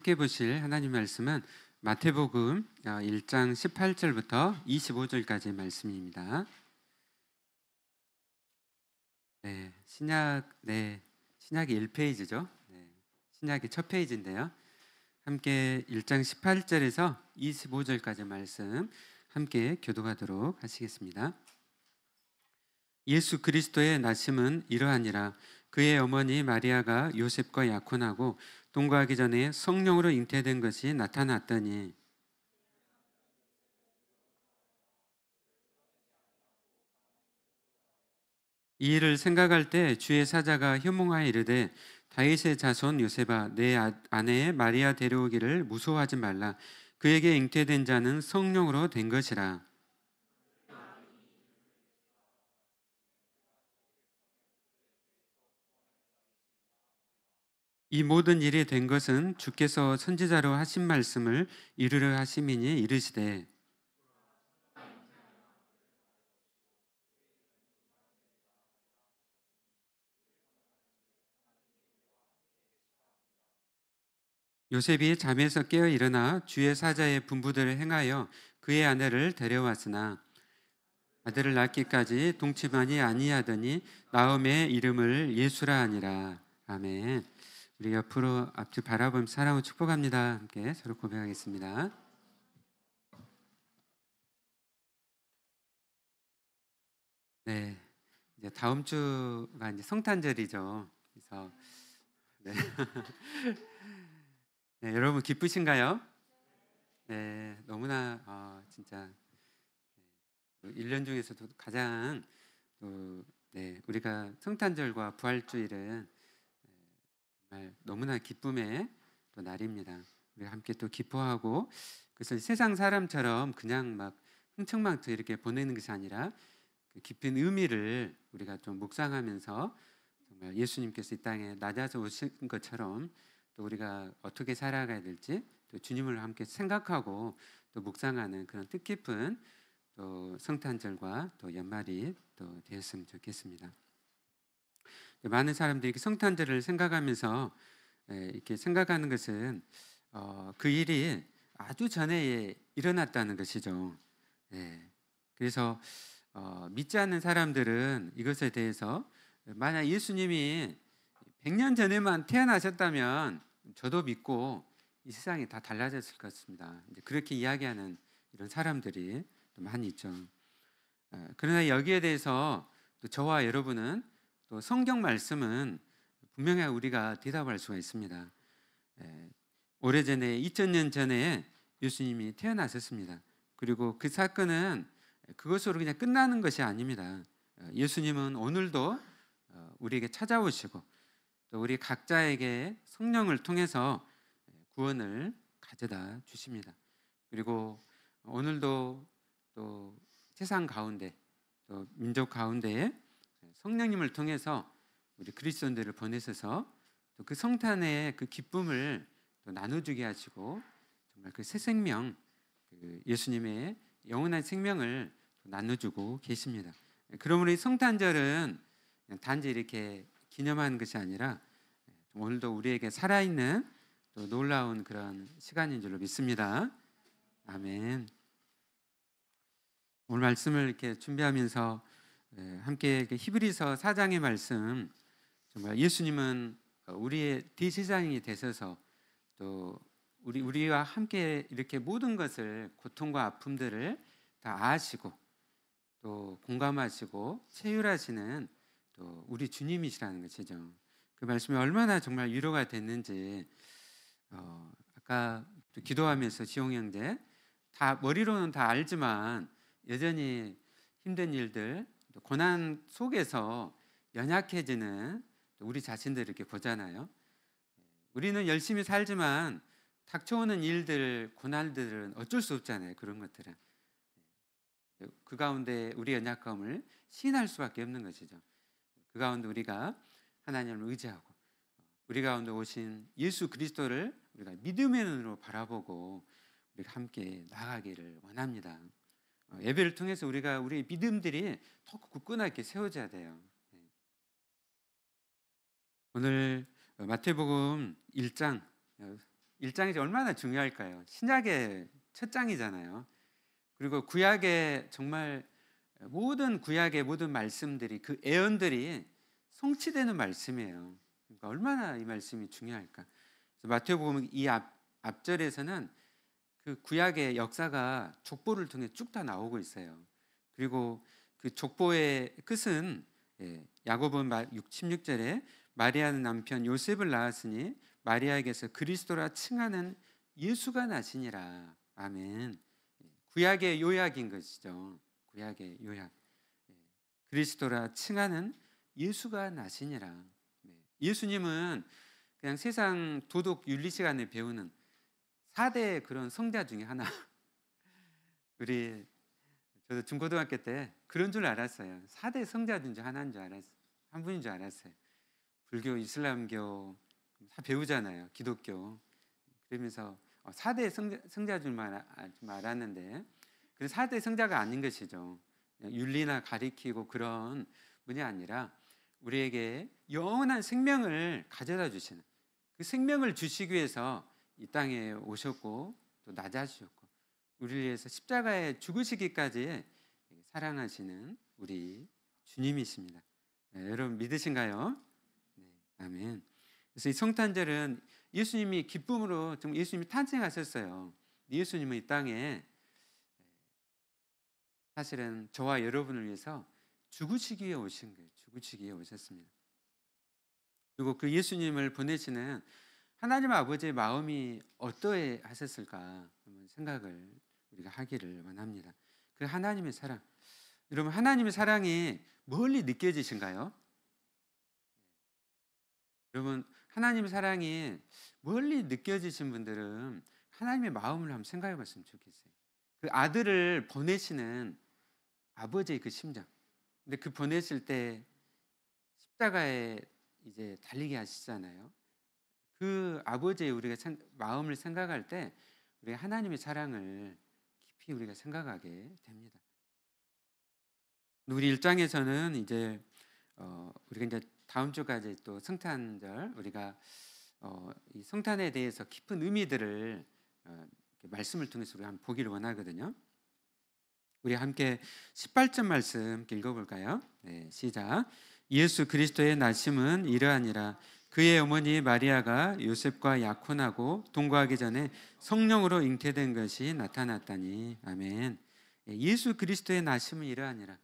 함께 보실 하나님 말씀은 마태복음 1장 18절부터 25절까지 말씀입니다. 신약이 1페이지죠. 신약이 첫 페이지인데요. 함께 1장 18절에서 25절까지 말씀 함께 교독하도록 하시겠습니다. 예수 그리스도의 나심은 이러하니라. 그의 어머니 마리아가 요셉과 약혼하고 동거하기 전에 성령으로 잉태된 것이 나타났더니 이 일을 생각할 때 주의 사자가 현몽하여 이르되 다윗의 자손 요셉아 내 아내 마리아 데려오기를 무서워하지 말라. 그에게 잉태된 자는 성령으로 된 것이라. 이 모든 일이 된 것은 주께서 선지자로 하신 말씀을 이루려 하심이니 이르시되 요셉이 잠에서 깨어 일어나 주의 사자의 분부대로 행하여 그의 아내를 데려왔으나 아들을 낳기까지 동침하니 아니하더니 나음의 이름을 예수라 하니라. 아멘. 우리 옆으로 앞뒤 바라보며 사랑을 축복합니다. 함께 서로 고백하겠습니다. 이제 다음 주가 이제 성탄절이죠. 그래서 여러분 기쁘신가요? 너무나 진짜 1년 중에서도 가장 우리가 성탄절과 부활주일은 정말 너무나 기쁨의 또 날입니다. 우리가 함께 또 기뻐하고 그래서 세상 사람처럼 그냥 막 흥청망청 이렇게 보내는 것이 아니라 그 깊은 의미를 우리가 좀 묵상하면서 정말 예수님께서 이 땅에 낮아서 오신 것처럼 또 우리가 어떻게 살아가야 될지 또 주님을 함께 생각하고 또 묵상하는 그런 뜻깊은 또 성탄절과 또 연말이 또 되었으면 좋겠습니다. 많은 사람들이 성탄절을 생각하면서 이렇게 생각하는 것은 그 일이 아주 전에 일어났다는 것이죠. 그래서 믿지 않는 사람들은 이것에 대해서 만약 예수님이 100년 전에만 태어나셨다면 저도 믿고 이 세상이 다 달라졌을 것 같습니다. 이제 그렇게 이야기하는 이런 사람들이 또 많이 있죠. 그러나 여기에 대해서 또 저와 여러분은 또 성경 말씀은 분명히 우리가 대답할 수가 있습니다. 오래전에 2000년 전에 예수님이 태어나셨습니다. 그리고 그 사건은 그것으로 그냥 끝나는 것이 아닙니다. 예수님은 오늘도 우리에게 찾아오시고 또 우리 각자에게 성령을 통해서 구원을 가져다 주십니다. 그리고 오늘도 또 세상 가운데 또 민족 가운데에 성령님을 통해서 우리 그리스도인들을 보내셔서 또 그 성탄의 그 기쁨을 또 나눠주게 하시고 정말 그 새 생명, 그 예수님의 영원한 생명을 나눠주고 계십니다. 그러므로 이 성탄절은 단지 이렇게 기념하는 것이 아니라 오늘도 우리에게 살아있는 또 놀라운 그런 시간인 줄로 믿습니다. 아멘. 오늘 말씀을 이렇게 준비하면서 함께 히브리서 4장의 말씀, 정말 예수님은 우리의 대제사장이 되셔서 또 우리와 함께 이렇게 모든 것을 고통과 아픔들을 다 아시고 또 공감하시고 체휼하시는 또 우리 주님이시라는 것이죠. 그 말씀이 얼마나 정말 위로가 됐는지 아까 또 기도하면서 지용 형제 다 머리로는 다 알지만 여전히 힘든 일들 고난 속에서 연약해지는 우리 자신들 이렇게 보잖아요. 우리는 열심히 살지만 닥쳐오는 일들, 고난들은 어쩔 수 없잖아요. 그런 것들은 그 가운데 우리 연약함을 시인할 수밖에 없는 것이죠. 그 가운데 우리가 하나님을 의지하고 우리 가운데 오신 예수 그리스도를 우리가 믿음의 눈으로 바라보고 우리가 함께 나아가기를 원합니다. 예배를 통해서 우리가 우리 믿음들이 더 굳건하게 세워져야 돼요. 오늘 마태복음 1장 1장이 얼마나 중요할까요? 신약의 첫 장이잖아요. 그리고 구약의 정말 모든 구약의 모든 말씀들이 그 예언들이 성취되는 말씀이에요. 그러니까 얼마나 이 말씀이 중요할까? 그래서 마태복음 이 앞절에서는 그 구약의 역사가 족보를 통해 쭉 다 나오고 있어요. 그리고 그 족보의 끝은 야고보는 16절에 마리아는 남편 요셉을 낳았으니 마리아에게서 그리스도라 칭하는 예수가 나시니라. 아멘. 구약의 요약인 것이죠. 구약의 요약. 그리스도라 칭하는 예수가 나시니라. 예수님은 그냥 세상 도덕 윤리 시간에 배우는 4대 그런 성자 중에 하나. 저도 중고등학교 때 그런 줄 알았어요. 4대 성자 중에 하나인 줄 알았어요. 한 분인 줄 알았어요. 불교, 이슬람교 다 배우잖아요. 기독교. 그러면서 4대 성자 줄 알았는데 그 4대 성자가 아닌 것이죠. 윤리나 가리키고 그런 분이 아니라 우리에게 영원한 생명을 가져다 주시는, 그 생명을 주시기 위해서 이 땅에 오셨고 또 낮아지셨고 우리를 위해서 십자가에 죽으시기까지 사랑하시는 우리 주님이십니다. 여러분 믿으신가요? 네, 아멘. 그래서 이 성탄절은 예수님이 기쁨으로 좀 예수님이 탄생하셨어요. 예수님은 이 땅에 사실은 저와 여러분을 위해서 죽으시기 위해 오신 거예요. 죽으시기 위해 오셨습니다. 그리고 그 예수님을 보내시는 하나님 아버지의 마음이 어떠해 하셨을까 한번 생각을 우리가 하기를 원합니다. 그 하나님의 사랑, 여러분 하나님의 사랑이 멀리 느껴지신가요? 여러분 하나님의 사랑이 멀리 느껴지신 분들은 하나님의 마음을 한번 생각해 봤으면 좋겠어요. 그 아들을 보내시는 아버지의 그 심정. 근데 그 보내실 때 십자가에 이제 달리게 하시잖아요. 그 아버지의 우리가 마음을 생각할 때 우리가 하나님의 사랑을 깊이 우리가 생각하게 됩니다. 우리 일장에서는 이제 우리가 이제 다음 주까지 또 성탄절 우리가 이 성탄에 대해서 깊은 의미들을 말씀을 통해서 우리가 한번 보기를 원하거든요. 우리 함께 18절 말씀 읽어볼까요? 네, 시작. 예수 그리스도의 나심은 이러하니라. 그의 어머니 마리아가 요셉과 약혼하고 동거하기 전에 성령으로 잉태된 것이 나타났다니. 아멘. 예수 그리스도의 나심은 이러하니라.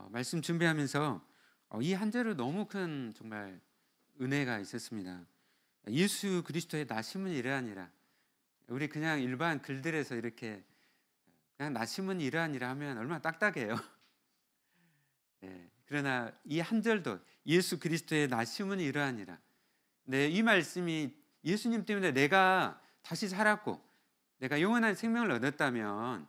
말씀 준비하면서 이 한 절로 너무 큰 정말 은혜가 있었습니다. 예수 그리스도의 나심은 이러하니라. 우리 그냥 일반 글들에서 이렇게 그냥 나심은 이러하니라 하면 얼마나 딱딱해요. 네, 그러나 이 한 절도 예수 그리스도의 나심은 이러하니라. 네, 이 말씀이 예수님 때문에 내가 다시 살았고 내가 영원한 생명을 얻었다면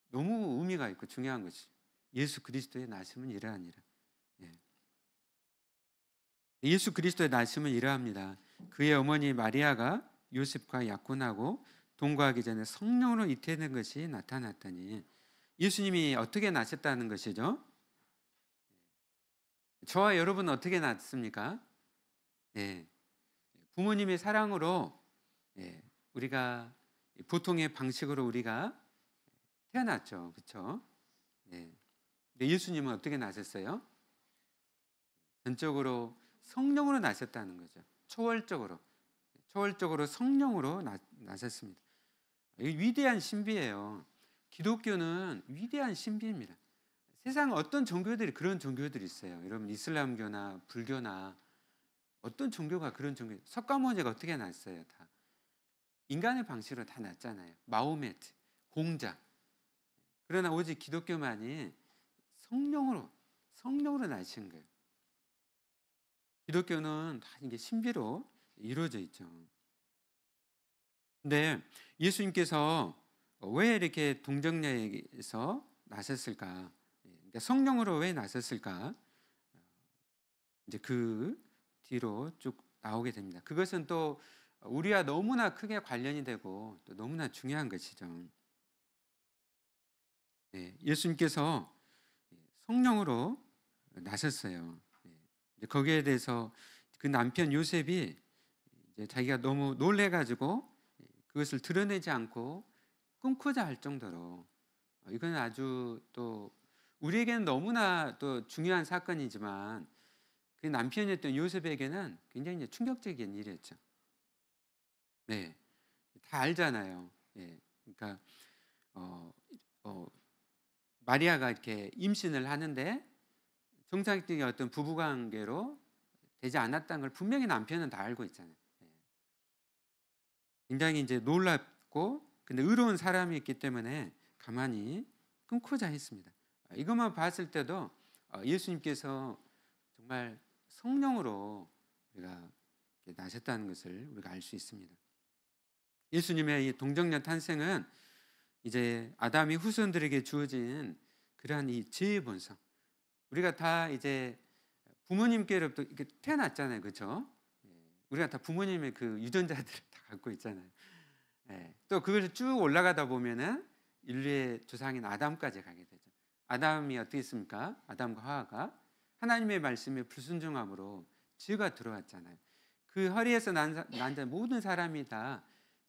너무 의미가 있고 중요한 것이 예수 그리스도의 나심은 이러하니라. 예수 그리스도의 나심은 이러합니다. 그의 어머니 마리아가 요셉과 약혼하고 동거하기 전에 성령으로 잉태된 것이 나타났다니. 예수님이 어떻게 나셨다는 것이죠? 저와 여러분은 어떻게 났습니까? 부모님의 사랑으로 우리가 보통의 방식으로 우리가 태어났죠. 그렇죠? 예수님은 어떻게 나셨어요? 전적으로 성령으로 나셨다는 거죠. 초월적으로 성령으로 나셨습니다. 이 위대한 신비예요. 기독교는 위대한 신비입니다. 세상 어떤 종교들이 그런 종교들이 있어요. 여러분 이슬람교나 불교나 어떤 종교가 그런 종교, 석가모니가 어떻게 났어요? 다 인간의 방식으로 다 났잖아요. 마호메트, 공자. 그러나 오직 기독교만이 성령으로 나신 거예요. 기독교는 다 이게 신비로 이루어져 있죠. 근데 예수님께서 왜 이렇게 동정녀에게서 나셨을까? 성령으로 왜 나셨을까? 이제 그 뒤로 쭉 나오게 됩니다. 그것은 또 우리와 너무나 크게 관련이 되고 또 너무나 중요한 것이죠. 예수님께서 성령으로 나셨어요. 거기에 대해서 그 남편 요셉이 이제 자기가 너무 놀래가지고 그것을 드러내지 않고 끊고자 할 정도로 이건 아주 또 우리에게는 너무나 또 중요한 사건이지만 그 남편이었던 요셉에게는 굉장히 이제 충격적인 일이었죠. 네, 다 알잖아요. 예, 그러니까 어, 어, 마리아가 이렇게 임신을 하는데 정상적인 어떤 부부관계로 되지 않았다는 걸 분명히 남편은 다 알고 있잖아요. 예. 굉장히 이제 놀랍고 근데 의로운 사람이었기 때문에 가만히 끊고자 했습니다. 이것만 봤을 때도 예수님께서 정말 성령으로 우리가 나셨다는 것을 우리가 알 수 있습니다. 예수님의 이 동정녀 탄생은 이제 아담이 후손들에게 주어진 그러한 이 죄의 본성. 우리가 다 이제 부모님께로부터 이렇게 태어났잖아요, 그렇죠? 우리가 다 부모님의 그 유전자들을 다 갖고 있잖아요. 또 그걸 쭉 올라가다 보면은 인류의 조상인 아담까지 가게 되죠. 아담이 어떻게 했습니까? 아담과 하와가 하나님의 말씀에 불순종함으로 죄가 들어왔잖아요. 그 허리에서 난 모든 사람이 다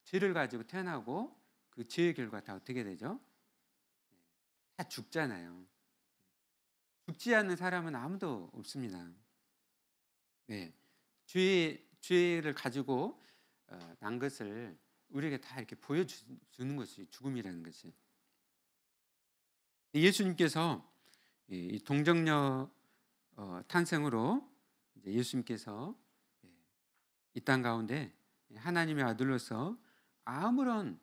죄를 가지고 태어나고 그 죄의 결과 다 어떻게 되죠? 다 죽잖아요. 죽지 않는 사람은 아무도 없습니다. 네, 죄를 가지고 난 것을 우리에게 다 이렇게 보여주는 것이 죽음이라는 것이. 예수님께서 이 동정녀 탄생으로 이제 예수님께서 이 땅 가운데 하나님의 아들로서 아무런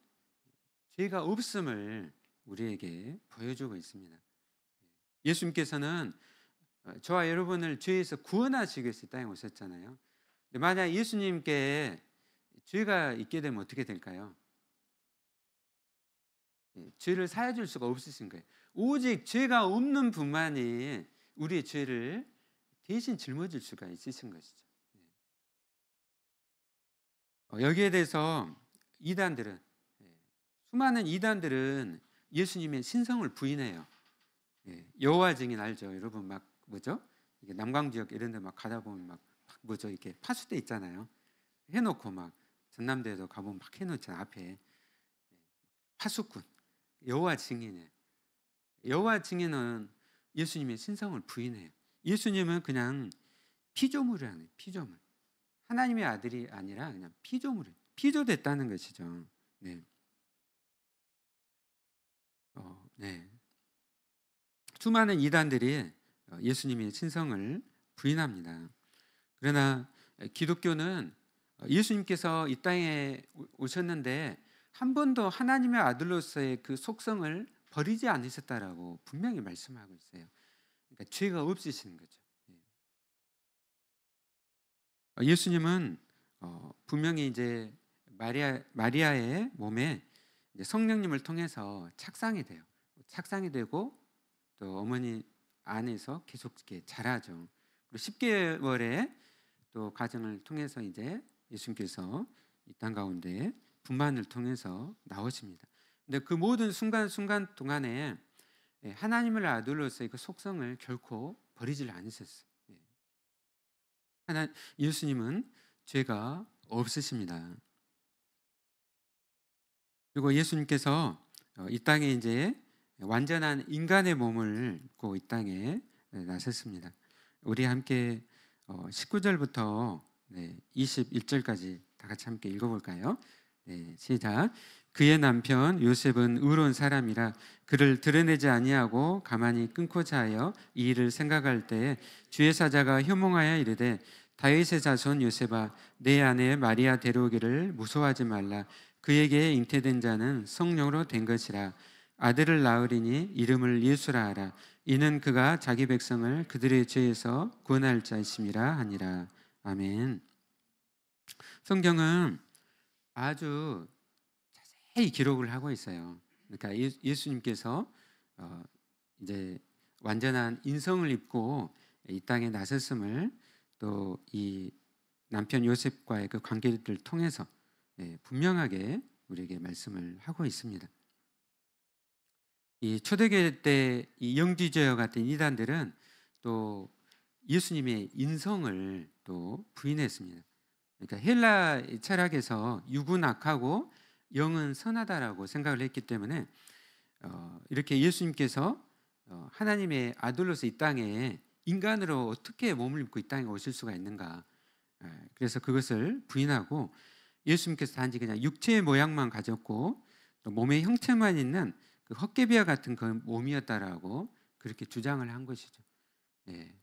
죄가 없음을 우리에게 보여주고 있습니다. 예수님께서는 저와 여러분을 죄에서 구원하시기 위해서 이 땅에 오셨잖아요. 만약 예수님께 죄가 있게 되면 어떻게 될까요? 죄를 사해줄 수가 없으신 거예요. 오직 죄가 없는 분만이 우리의 죄를 대신 짊어질 수가 있으신 것이죠. 여기에 대해서 이단들은 수많은 이단들은 예수님의 신성을 부인해요. 여호와 증인 알죠? 여러분 막 뭐죠? 이게 남강 지역 이런 데 막 가다 보면 막 뭐죠? 이렇게 파수대 있잖아요. 해놓고 막 전남대에도 가보면 막 해놓잖아요. 앞에 파수꾼 여호와 증인이에요. 여호와 증인은 예수님의 신성을 부인해요. 예수님은 그냥 피조물이라는 피조물. 하나님의 아들이 아니라 그냥 피조물이 피조됐다는 것이죠. 네. 네. 수많은 이단들이 예수님의 신성을 부인합니다. 그러나 기독교는 예수님께서 이 땅에 오셨는데 한 번도 하나님의 아들로서의 그 속성을 버리지 않으셨다라고 분명히 말씀하고 있어요. 그러니까 죄가 없으신 거죠. 예수님은 분명히 이제 마리아의 몸에 이제 성령님을 통해서 착상이 돼요. 착상이 되고 또 어머니 안에서 계속 이렇게 자라죠. 그리고 10개월에 또 가정을 통해서 이제 예수님께서 이 땅 가운데 분만을 통해서 나오십니다. 근데 그 모든 순간 동안에 하나님을 아들로서의 그 속성을 결코 버리질 않으셨어요. 예수님은 죄가 없으십니다. 그리고 예수님께서 이 땅에 이제 완전한 인간의 몸을 입고 이 땅에 나섰습니다. 우리 함께 19절부터 21절까지 다 같이 함께 읽어볼까요? 네, 시작. 그의 남편 요셉은 의로운 사람이라 그를 드러내지 아니하고 가만히 끊고자 하여 이 일을 생각할 때 주의 사자가 효몽하여 이르되 다윗의 자손 요셉아 내 아내 마리아 데려오기를 무서워하지 말라. 그에게 잉태된 자는 성령으로 된 것이라. 아들을 낳으리니 이름을 예수라 하라. 이는 그가 자기 백성을 그들의 죄에서 구원할 자이심이라 하니라. 아멘. 성경은 아주 자세히 기록을 하고 있어요. 그러니까 예수님께서 이제 완전한 인성을 입고 이 땅에 나섰음을 또 이 남편 요셉과의 그 관계를 통해서 분명하게 우리에게 말씀을 하고 있습니다. 이 초대교회 때 이 영지주의와 같은 이단들은 또 예수님의 인성을 또 부인했습니다. 그러니까 헬라 철학에서 육은 악하고 영은 선하다라고 생각을 했기 때문에 이렇게 예수님께서 하나님의 아들로서 이 땅에 인간으로 어떻게 몸을 입고 이 땅에 오실 수가 있는가? 그래서 그것을 부인하고 예수님께서 단지 그냥 육체의 모양만 가졌고 또 몸의 형체만 있는 그 헛개비와 같은 그 몸이었다라고 그렇게 주장을 한 것이죠. 예.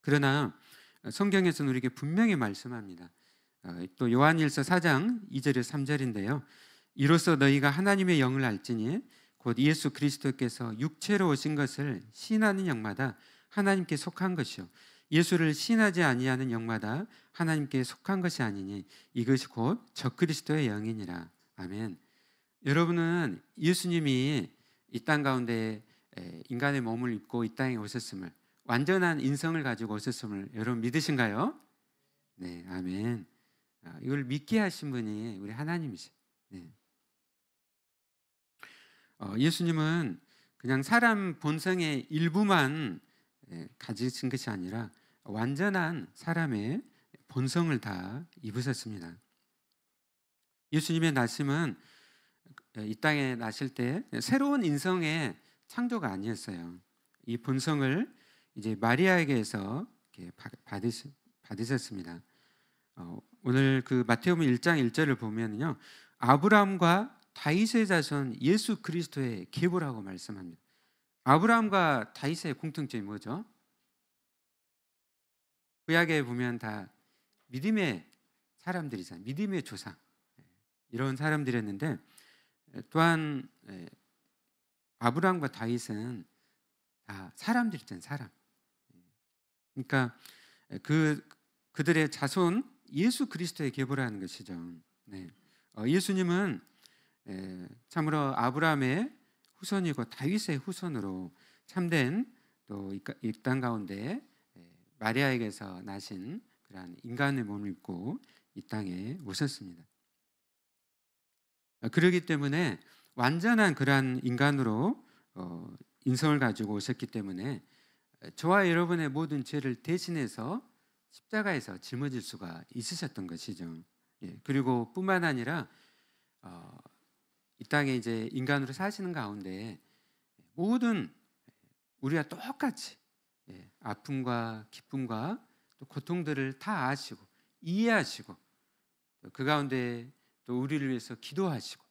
그러나 성경에서는 우리에게 분명히 말씀합니다. 또 요한일서 4장 2절에서 3절인데요. 이로써 너희가 하나님의 영을 알지니 곧 예수 그리스도께서 육체로 오신 것을 시인하는 영마다 하나님께 속한 것이요 예수를 시인하지 아니하는 영마다 하나님께 속한 것이 아니니 이것이 곧 적그리스도의 영이니라. 아멘. 여러분은 예수님이 이 땅 가운데 인간의 몸을 입고 이 땅에 오셨음을, 완전한 인성을 가지고 오셨음을 여러분 믿으신가요? 네, 아멘. 이걸 믿게 하신 분이 우리 하나님이죠. 네. 예수님은 그냥 사람 본성의 일부만 가지신 것이 아니라 완전한 사람의 본성을 다 입으셨습니다. 예수님의 나심은 이 땅에 나실 때 새로운 인성의 창조가 아니었어요. 이 본성을 이제 마리아에게서 받으셨습니다. 오늘 그 마태복음 1장 1절을 보면요, 아브라함과 다윗의 자손 예수 그리스도의 계보라고 말씀합니다. 아브라함과 다윗의 공통점이 뭐죠? 구약에 보면 다 믿음의 사람들이잖아요. 믿음의 조상, 이런 사람들이었는데 또한 아브라함과 다윗은 다 사람들이잖아요. 사람. 그러니까 그들의 자손 예수 그리스도의 계보라는 것이죠. 네. 예수님은 참으로 아브라함의 후손이고 다윗의 후손으로 참된 또 이 땅 가운데 마리아에게서 나신 그러한 인간의 몸을 입고 이 땅에 오셨습니다. 그러기 때문에 완전한 그러한 인간으로 인성을 가지고 오셨기 때문에 저와 여러분의 모든 죄를 대신해서 십자가에서 짊어질 수가 있으셨던 것이죠. 그리고 뿐만 아니라 이 땅에 이제 인간으로 사시는 가운데 모든 우리와 똑같이 아픔과 기쁨과 또 고통들을 다 아시고 이해하시고 그 가운데 또 우리를 위해서 기도하시고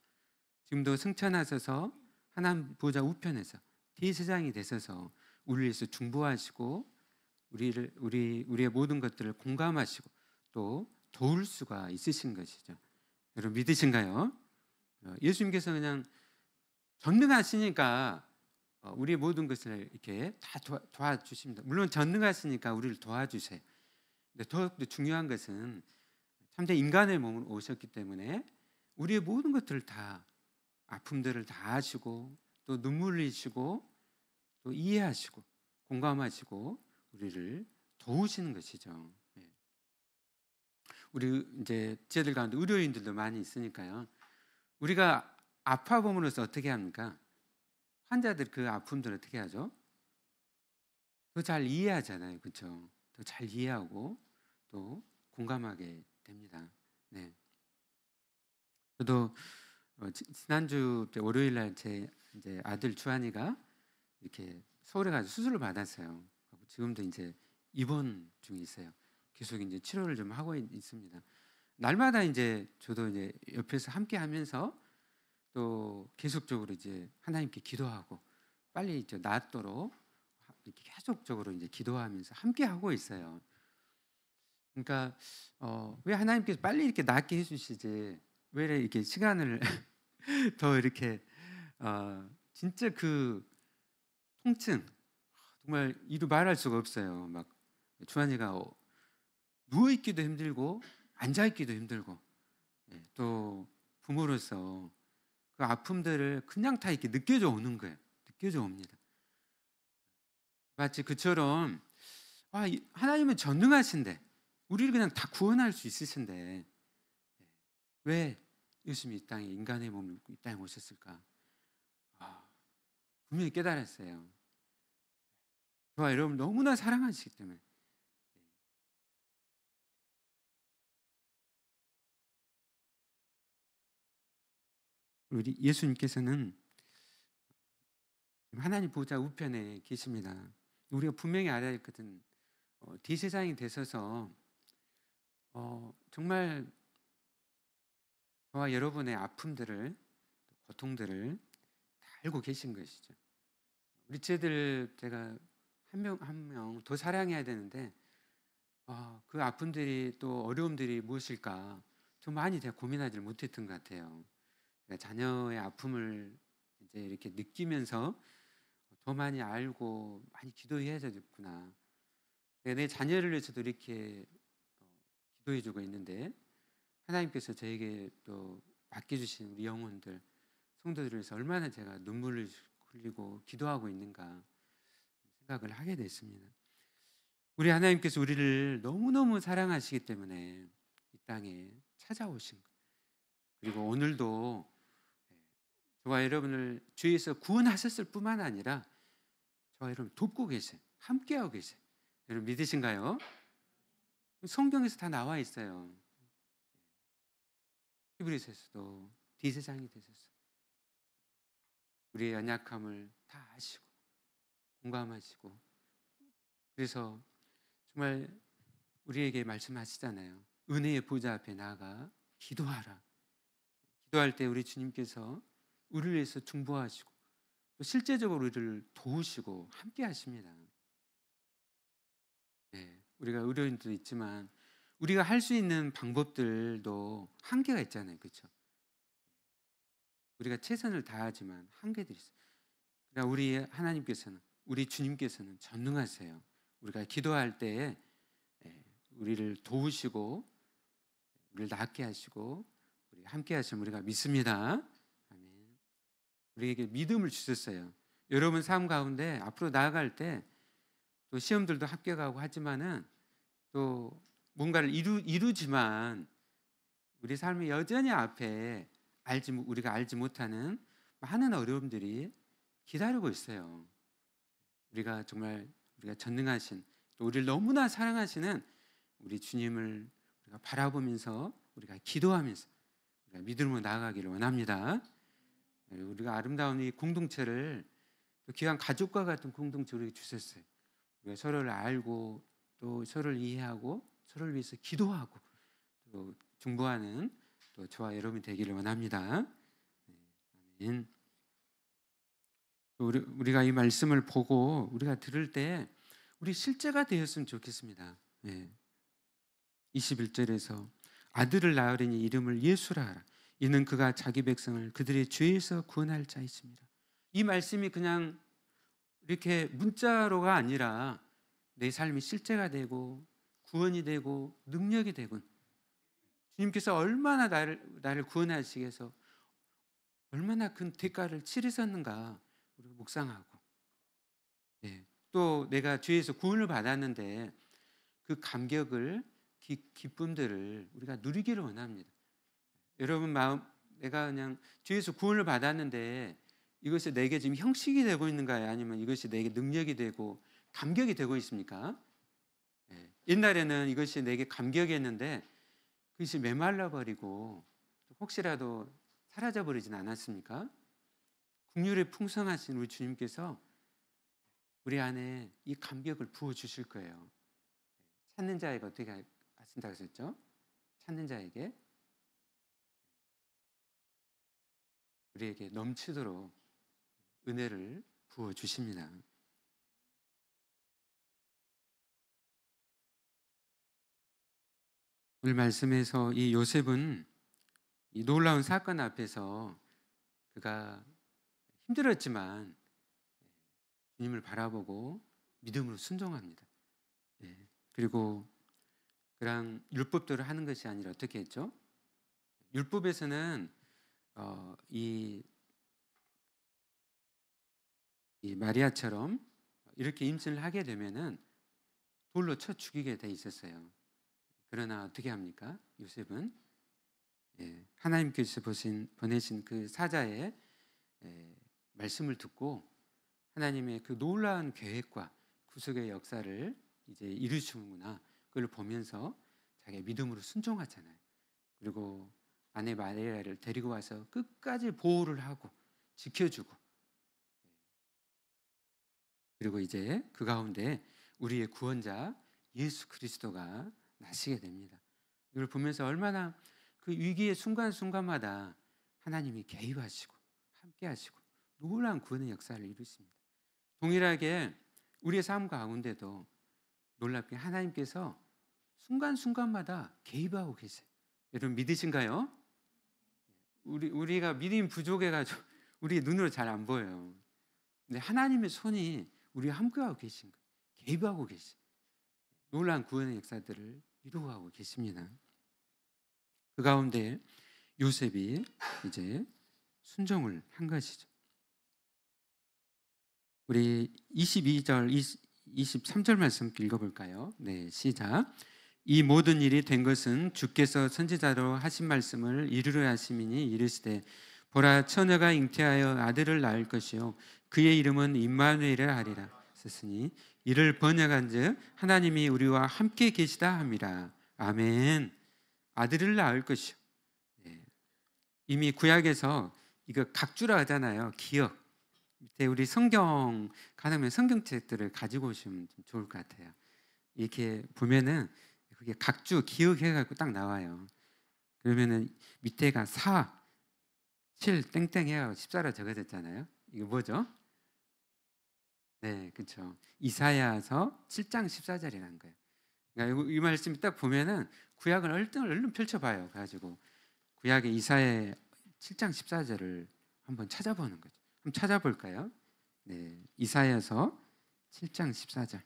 지금도 승천하셔서 하나님 보좌 우편에서 대제사장이 되셔서 우리를 위해서 중보하시고 우리의 모든 것들을 공감하시고 또 도울 수가 있으신 것이죠. 여러분 믿으신가요? 예수님께서 그냥 전능하시니까 우리의 모든 것을 이렇게 다 도와주십니다. 물론 전능하시니까 우리를 도와주세요. 근데 더욱더 중요한 것은 참된 인간의 몸으로 오셨기 때문에 우리의 모든 것들을 다 아픔들을 다 아시고 또 눈물 흘리시고 또 이해하시고 공감하시고 우리를 도우시는 것이죠. 우리 이제 제들 가운데 의료인들도 많이 있으니까요. 우리가 아파 보면서 어떻게 합니까? 환자들 그 아픔들을 어떻게 하죠? 더 잘 이해하잖아요, 그렇죠? 더 잘 이해하고 또 공감하게 됩니다. 네. 저도 지난주 월요일 날 제 이제 아들 주한이가 이렇게 서울에 가서 수술을 받았어요. 지금도 이제 입원 중에 있어요. 계속 이제 치료를 좀 하고 있습니다. 날마다 이제 저도 이제 옆에서 함께 하면서 또 계속적으로 이제 하나님께 기도하고 빨리 이제 낫도록 이렇게 계속적으로 이제 기도하면서 함께 하고 있어요. 그러니까 왜 하나님께서 빨리 이렇게 낫게 해주시지 왜 이렇게 시간을 더 이렇게 진짜 그 통증 정말 이루 말할 수가 없어요. 막 주한이가 누워 있기도 힘들고 앉아 있기도 힘들고 또 부모로서 그 아픔들을 그냥 다 이렇게 느껴져 오는 거예요. 느껴져 옵니다. 마치 그처럼 하나님은 전능하신데 우리를 그냥 다 구원할 수 있으신데 왜 예수님이 이 땅에 인간의 몸을 입고 이 땅에 오셨을까? 분명히 깨달았어요. 저와 여러분 너무나 사랑하시기 때문에 우리 예수님께서는 하나님 보좌 우편에 계십니다. 우리가 분명히 알아야 했거든. 대제사장이 되셔서 정말 저와 여러분의 아픔들을, 고통들을 다 알고 계신 것이죠. 우리 제가 한 명 한 명 더 사랑해야 되는데 그 아픔들이 또 어려움들이 무엇일까 좀 많이 제가 고민하지 못했던 것 같아요. 제가 자녀의 아픔을 이제 이렇게 느끼면서 더 많이 알고 많이 기도해야 되겠구나. 내 자녀를 위해서도 이렇게 기도해주고 있는데 하나님께서 저에게 또 맡겨주신 우리 영혼들, 성도들을 위해서 얼마나 제가 눈물을 흘리고 기도하고 있는가 생각을 하게 됐습니다. 우리 하나님께서 우리를 너무너무 사랑하시기 때문에 이 땅에 찾아오신 것. 그리고 오늘도 저와 여러분을 주에서 구원하셨을 뿐만 아니라 저와 여러분 돕고 계세요. 함께하고 계세요. 여러분 믿으신가요? 성경에서 다 나와 있어요. 히브리서에서도 대제사장이 되셔서 우리의 연약함을 다 아시고 공감하시고, 그래서 정말 우리에게 말씀하시잖아요. 은혜의 보좌 앞에 나아가 기도하라. 기도할 때 우리 주님께서 우리를 위해서 중보하시고 또 실제적으로 우리를 도우시고 함께 하십니다. 우리가 의료인도 있지만 우리가 할 수 있는 방법들도 한계가 있잖아요. 그렇죠? 우리가 최선을 다하지만 한계들이 있어요. 그러나 우리 하나님께서는, 우리 주님께서는 전능하세요. 우리가 기도할 때에 우리를 도우시고 우리를 낫게 하시고 우리 함께 하시면 우리가 믿습니다. 아멘. 우리에게 믿음을 주셨어요. 여러분 삶 가운데 앞으로 나아갈 때 또 시험들도 합격하고 하지만은 또 뭔가를 이루지만 우리 삶의 여전히 앞에 우리가 알지 못하는 많은 어려움들이 기다리고 있어요. 우리가 전능하신, 또 우리를 너무나 사랑하시는 우리 주님을 우리가 바라보면서 우리가 기도하면서 우리가 믿음으로 나아가기를 원합니다. 우리가 아름다운 이 공동체를 또 귀한 가족과 같은 공동체를 우리에게 주셨어요. 우리가 서로를 알고 또 서로를 이해하고 서로를 위해서 기도하고 또 중보하는 또 저와 여러분이 되기를 원합니다. 아멘. 우리가 이 말씀을 보고 우리가 들을 때 우리 실제가 되었으면 좋겠습니다. 21절에서 아들을 낳으리니 이름을 예수라 하라. 이는 그가 자기 백성을 그들의 죄에서 구원할 자이십니다. 이 말씀이 그냥 이렇게 문자로가 아니라 내 삶이 실제가 되고 구원이 되고 능력이 되고, 주님께서 얼마나 나를 구원하시기 위해서 얼마나 큰 대가를 치르셨는가 우리가 묵상하고, 또 내가 죄에서 구원을 받았는데 그 감격을, 기쁨들을 우리가 누리기를 원합니다. 여러분 마음, 내가 그냥 죄에서 구원을 받았는데 이것이 내게 지금 형식이 되고 있는가요? 아니면 이것이 내게 능력이 되고 감격이 되고 있습니까? 옛날에는 이것이 내게 감격이었는데 그것이 메말라 버리고 혹시라도 사라져 버리진 않았습니까? 긍휼의 풍성하신 우리 주님께서 우리 안에 이 감격을 부어 주실 거예요. 찾는 자에게 어떻게 하신다고 하셨죠? 찾는 자에게 우리에게 넘치도록 은혜를 부어 주십니다. 오늘 말씀에서 이 요셉은 이 놀라운 사건 앞에서 그가 힘들었지만 주님을 바라보고 믿음으로 순종합니다. 그리고 그냥 율법대로 하는 것이 아니라 어떻게 했죠? 율법에서는 이 마리아처럼 이렇게 임신을 하게 되면은 돌로 쳐 죽이게 돼 있었어요. 그러나 어떻게 합니까? 요셉은 하나님께서 보내신 그 사자의 말씀을 듣고 하나님의 그 놀라운 계획과 구속의 역사를 이제 이루시는구나, 그걸 보면서 자기의 믿음으로 순종하잖아요. 그리고 아내 마리아를 데리고 와서 끝까지 보호를 하고 지켜주고, 그리고 이제 그 가운데 우리의 구원자 예수 그리스도가 나시게 됩니다. 이걸 보면서 얼마나 그 위기의 순간순간마다 하나님이 개입하시고 함께하시고 놀라운 구원의 역사를 이루십니다. 동일하게 우리의 삶 가운데도 놀랍게 하나님께서 순간순간마다 개입하고 계세요. 여러분 믿으신가요? 우리가 믿음 부족해가지고 우리 눈으로 잘 안 보여요. 근데 하나님의 손이 우리와 함께하고 계신 거예요. 개입하고 계신 놀라운 구원의 역사들을 이루어가고 계십니다. 그 가운데 요셉이 이제 순종을 한 것이죠. 우리 22절, 23절 말씀 읽어볼까요? 네, 시작. 이 모든 일이 된 것은 주께서 선지자로 하신 말씀을 이루려 하심이니 이르시되 보라 처녀가 잉태하여 아들을 낳을 것이요 그의 이름은 임마누엘이라 하리라 썼으니 이를 번역한즉 하나님이 우리와 함께 계시다 함이라. 아멘. 아들을 낳을 것이요. 네. 이미 구약에서 이거 각주라 하잖아요. 기억. 밑에 우리 성경 가능하면 성경책들을 가지고 오시면 좀 좋을 것 같아요. 이렇게 보면은 그게 각주 기억해갖고 딱 나와요. 그러면은 밑에가 4, 7 땡땡 해가지고 14로 적어졌잖아요. 이거 뭐죠? 네, 그렇죠. 이사야서 7장 14절이라는 거예요. 그러니까 이 말씀이 딱 보면은 구약을 얼른 펼쳐봐요. 가지고 구약의 이사야 7장 14절을 한번 찾아보는 거죠. 한번 찾아볼까요? 네, 이사야서 7장 14절.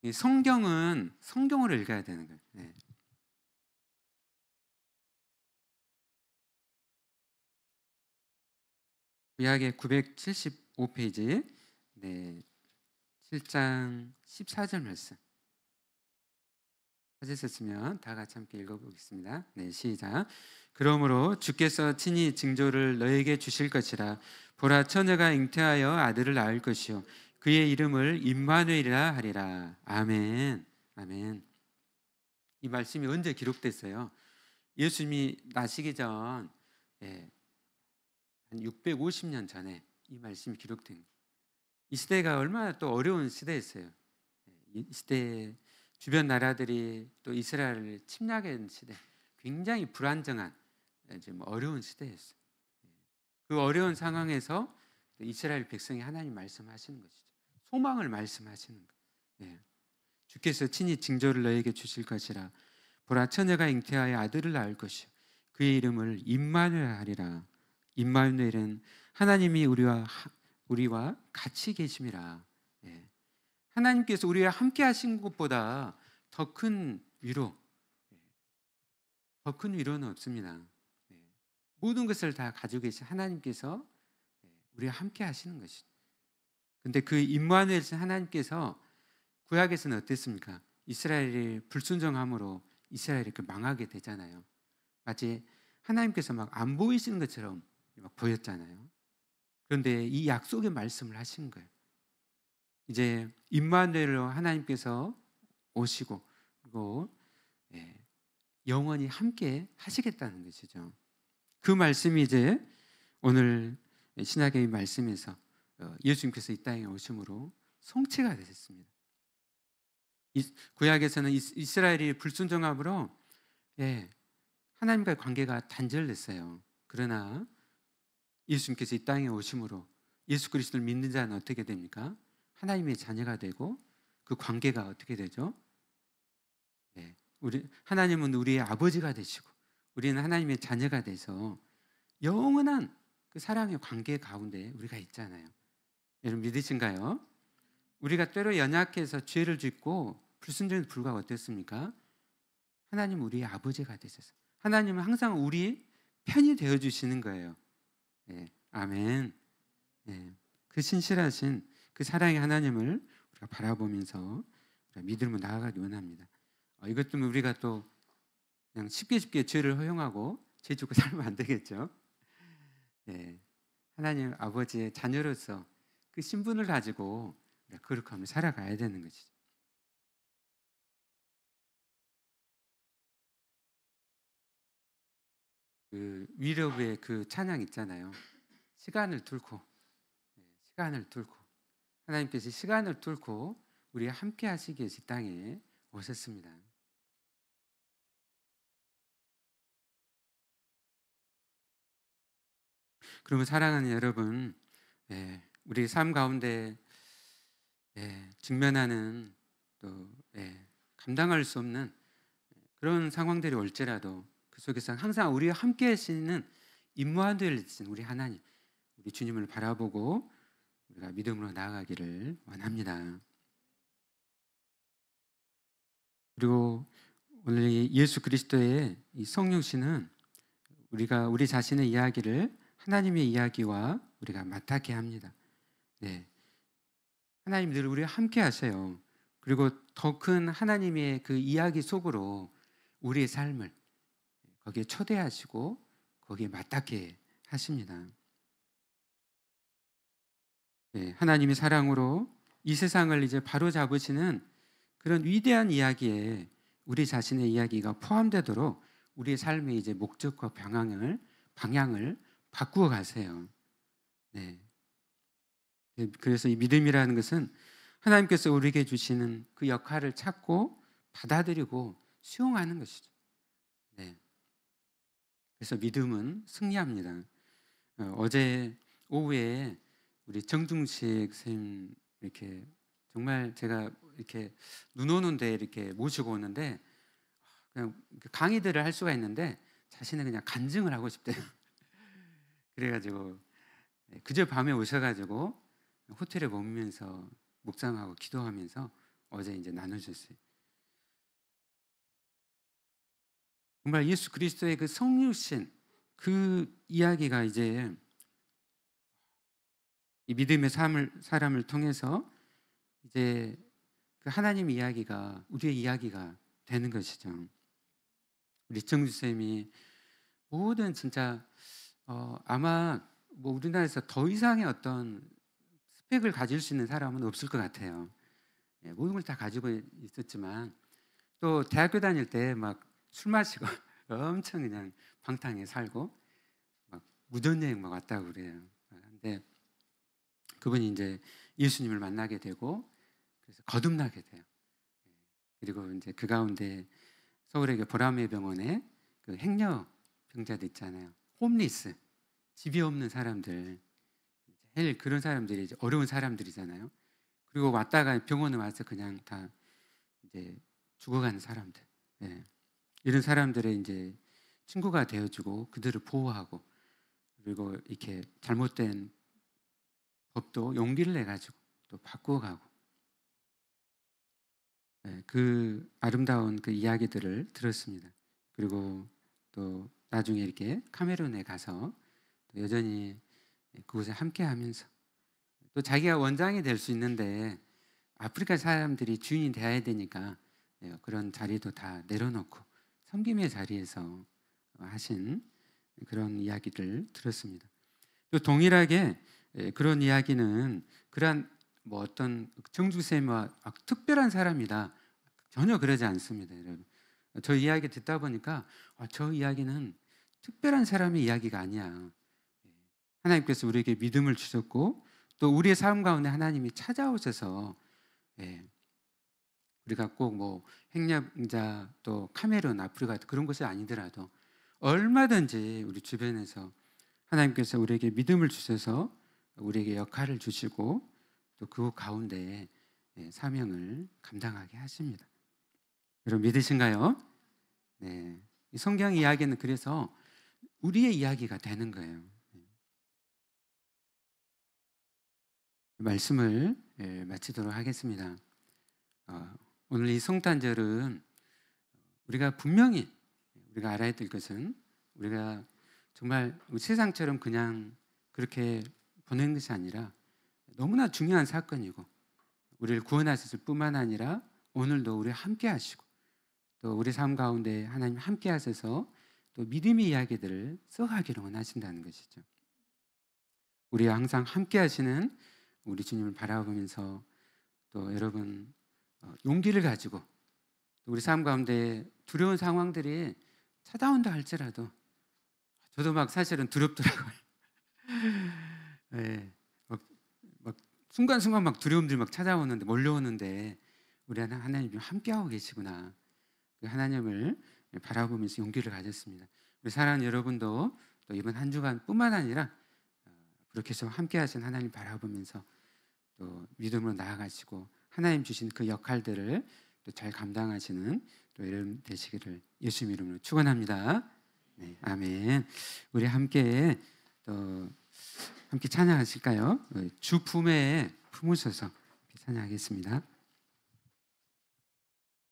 이 성경은 성경으로 읽어야 되는 거예요. 네. 구약의 975페이지, 네, 7장 14절 말씀. 찾으셨으면 다 같이 함께 읽어보겠습니다. 네, 시작. 그러므로 주께서 친히 징조를 너에게 주실 것이라. 보라 처녀가 잉태하여 아들을 낳을 것이요 그의 이름을 임마누엘이라 하리라. 아멘. 아멘. 이 말씀이 언제 기록됐어요? 예수님이 나시기 전, 예, 한 650년 전에 이 말씀이 기록된 거예요. 이 시대가 얼마나 또 어려운 시대였어요. 이 시대에 주변 나라들이 또 이스라엘을 침략한 시대, 굉장히 불안정한 좀 어려운 시대였어요. 그 어려운 상황에서 이스라엘 백성이 하나님 말씀하시는 것이죠. 소망을 말씀하시는 거예요. 주께서 친히 징조를 너에게 주실 것이라. 보라 처녀가 잉태하여 아들을 낳을 것이요 그의 이름을 임마누엘 하리라. 임마누엘은 하나님이 우리와 같이 계심이라. 하나님께서 우리와 함께 하신 것보다 더 큰 위로, 더 큰 위로는 없습니다. 모든 것을 다 가지고 계신 하나님께서 우리와 함께 하시는 것이죠. 근데 그 임마누엘 하나님께서 구약에서는 어땠습니까? 이스라엘이 불순종함으로 이스라엘이 망하게 되잖아요. 마치 하나님께서 막 안 보이시는 것처럼 막 보였잖아요. 그런데 이 약속의 말씀을 하신 거예요. 이제 임마누엘로 하나님께서 오시고 그리고 영원히 함께 하시겠다는 것이죠. 그 말씀이 이제 오늘 신약의 말씀에서 예수님께서 이 땅에 오심으로 성취가 되셨습니다. 구약에서는 이스라엘이 불순종함으로 하나님과의 관계가 단절됐어요. 그러나 예수님께서 이 땅에 오심으로 예수 그리스도를 믿는 자는 어떻게 됩니까? 하나님의 자녀가 되고 그 관계가 어떻게 되죠? 하나님은 우리의 아버지가 되시고 우리는 하나님의 자녀가 돼서 영원한 그 사랑의 관계 가운데 우리가 있잖아요. 여러분 믿으신가요? 우리가 때로 연약해서 죄를 짓고 불순종에 불구하고 어땠습니까? 하나님은 우리의 아버지가 되셔서 하나님은 항상 우리 편이 되어주시는 거예요. 아멘. 그 신실하신 그 사랑의 하나님을 우리가 바라보면서 믿음으로 나아가기 원합니다. 이것 때문에 우리가 또 그냥 쉽게 죄를 허용하고 죄 짓고 살면 안 되겠죠. 하나님 아버지의 자녀로서 그 신분을 가지고 거룩함을 살아가야 되는 것이죠. 그 위로부의 그 찬양 있잖아요. 시간을 뚫고, 시간을 뚫고 하나님께서 시간을 뚫고 우리와 함께 하시기 위해서 이 땅에 오셨습니다. 그러면 사랑하는 여러분, 우리 삶 가운데 직면하는 또 감당할 수 없는 그런 상황들이 올지라도 그 속에서 항상 우리와 함께 하시는 임무한도를 지신 우리 하나님, 우리 주님을 바라보고 우리가 믿음으로 나아가기를 원합니다. 그리고 오늘 이 예수 그리스도의 이 성육신은 우리가 우리 자신의 이야기를 하나님의 이야기와 우리가 맞닿게 합니다. 네, 하나님 늘 우리와 함께 하세요. 그리고 더 큰 하나님의 그 이야기 속으로 우리의 삶을 거기에 초대하시고 거기에 맞닿게 하십니다. 네, 하나님의 사랑으로 이 세상을 이제 바로 잡으시는 그런 위대한 이야기에 우리 자신의 이야기가 포함되도록 우리의 삶의 이제 목적과 방향을 바꾸어 가세요. 네. 그래서 이 믿음이라는 것은 하나님께서 우리에게 주시는 그 역할을 찾고 받아들이고 수용하는 것이죠. 네. 그래서 믿음은 승리합니다. 어제 오후에 우리 정중식 선생님 이렇게 정말 제가 이렇게 눈 오는데 이렇게 모시고 오는데 그냥 강의들을 할 수가 있는데 자신은 그냥 간증을 하고 싶대요. 그래가지고 그저 밤에 오셔가지고 호텔에 머무면서 묵상하고 기도하면서 어제 이제 나눠줬어요. 정말 예수 그리스도의 그 성육신 그 이야기가 이제 이 믿음의 사람을 통해서 이제 그 하나님 이야기가 우리의 이야기가 되는 것이죠. 우리 정주 쌤이 모든 진짜 아마 뭐 우리나라에서 더 이상의 어떤 스펙을 가질 수 있는 사람은 없을 것 같아요. 모든 걸 다 가지고 있었지만 또 대학교 다닐 때 막 술 마시고 엄청 그냥 방탕하게 살고 막 무전여행 막 왔다고 그래요. 근데 그분이 이제 예수님을 만나게 되고 그래서 거듭나게 돼요. 그리고 이제 그 가운데 서울의 보라매 병원에 그 행여 병자들 있잖아요. 홈리스, 집이 없는 사람들, 제일 그런 사람들이 이제 어려운 사람들이잖아요. 그리고 왔다가 병원에 와서 그냥 다 이제 죽어가는 사람들, 이런 사람들의 이제 친구가 되어주고 그들을 보호하고 그리고 이렇게 잘못된 법도 용기를 내 가지고 또 바꾸어가고 그 아름다운 그 이야기들을 들었습니다. 그리고 또 나중에 이렇게 카메룬에 가서 또 여전히 그곳에 함께하면서 또 자기가 원장이 될 수 있는데 아프리카 사람들이 주인이 되어야 되니까 그런 자리도 다 내려놓고 섬김의 자리에서 하신 그런 이야기를 들었습니다. 또 동일하게 그런 이야기는 그러한 뭐 어떤 정주쌤과 특별한 사람이다 전혀 그러지 않습니다, 여러분. 저 이야기 듣다 보니까 저 이야기는 특별한 사람의 이야기가 아니야. 하나님께서 우리에게 믿음을 주셨고 또 우리의 삶 가운데 하나님이 찾아오셔서 우리가 꼭 뭐 행량자 또 카메룬 아프리카 그런 곳이 아니더라도 얼마든지 우리 주변에서 하나님께서 우리에게 믿음을 주셔서 우리에게 역할을 주시고 또 그 가운데 사명을 감당하게 하십니다. 여러분 믿으신가요? 네. 이 성경 이야기는 그래서 우리의 이야기가 되는 거예요. 말씀을 마치도록 하겠습니다. 오늘 이 성탄절은 우리가 분명히 우리가 알아야 될 것은 우리가 정말 세상처럼 그냥 그렇게 보내는 것이 아니라 너무나 중요한 사건이고 우리를 구원하셨을 뿐만 아니라 오늘도 우리 함께 하시고 또 우리 삶 가운데 하나님 함께 하셔서 또 믿음의 이야기들을 써가기를 원하신다는 것이죠. 우리와 항상 함께 하시는 우리 주님을 바라보면서 또 여러분 용기를 가지고 우리 삶 가운데 두려운 상황들이 찾아온다 할지라도 저도 막 사실은 두렵더라고요. 예. 막 순간순간 막 두려움들이 막 찾아오는데 몰려오는데 우리 하나님이 함께하고 계시구나. 그 하나님을 바라보면서 용기를 가졌습니다. 우리 사랑하는 여러분도 또 이번 한 주간뿐만 아니라 그렇게 해서 함께하신 하나님 바라보면서 또 믿음으로 나아가시고 하나님 주신 그 역할들을 또 잘 감당하시는 또 여러분 되시기를 예수님 이름으로 축원합니다. 네, 아멘. 우리 함께 또 함께 찬양하실까요? 주 품에 품으셔서 찬양하겠습니다.